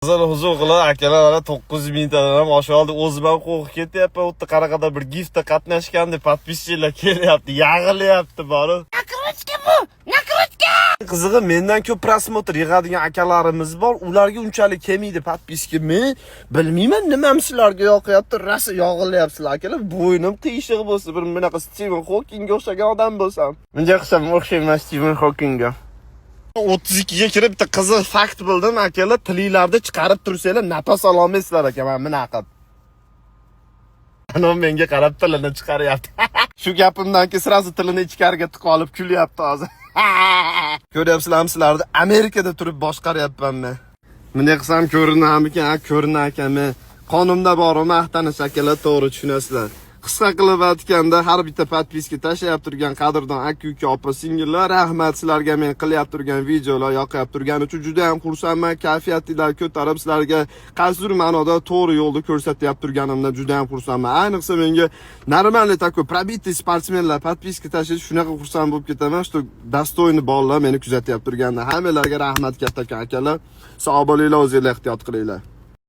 Huzur qilib akalar 900 mingtadan ham oshib oldi. O'zim ham qo'rqib ketyapman. U yerda qaraqada bir giftda qatnashganda podpischilar kelyapti, yag'ilyapti bari. Nakrutka bu, nakrutka. Qizig'i mendan ko'p prosmotr yig'adigan akalarimiz bor. Ularga unchalik kelmaydi podpiska. Men bilmayman nima sizlarga yoqyapti, rosa yog'ilyapsizlar akalar. Bo'ynim qiyshiq bo'lsa, bir bunaqa Stephen Hawkingga o'xshagan odam bo'lsam. Bunga qilsam o'xshayman Stephen Hawkingga. 32 ga kirib bitta qiziq fakt bildim akalar, tilinglarni chiqarib tursanglar nafas ololmaysizlar aka, men bunaqa. Ana menga qarab tilini chiqaryapti. Shu gapimdan keyin sirazi tilini ichkariga tiqolib kulyapti hozir. Ko'ryapsizlarmi sizlarni Amerikada turib boshqaryapman men. Bunday qilsam ko'rinamikan, ko'rinar ekanmi? Qonunda bor maqtanish akalar, to'g'ri tushunasizlar. Qisqa qilib aytganda har bitta podpiska tashlayap turgan qadrdon aka-uka opa-singillar, rahmat sizlarga men qilyap turgan videolar yoqyap turgani uchun juda ham xursandman. Kayfiyatinglarni ko'tarib sizlarga qaysidir ma'noda to'g'ri yo'lni ko'rsatyap turganimdan juda ham xursandman. Ayniqsa menga normalniy такой пробитый sportsmenlar podpiska tashlash shunaqa xursand bo'lib ketaman, что dostoyni bolalar meni kuzatyap turganda. Hammalarga rahmat kattakon akalar. Sog' bo'linglar, o'zingizlar ehtiyot qilinglar.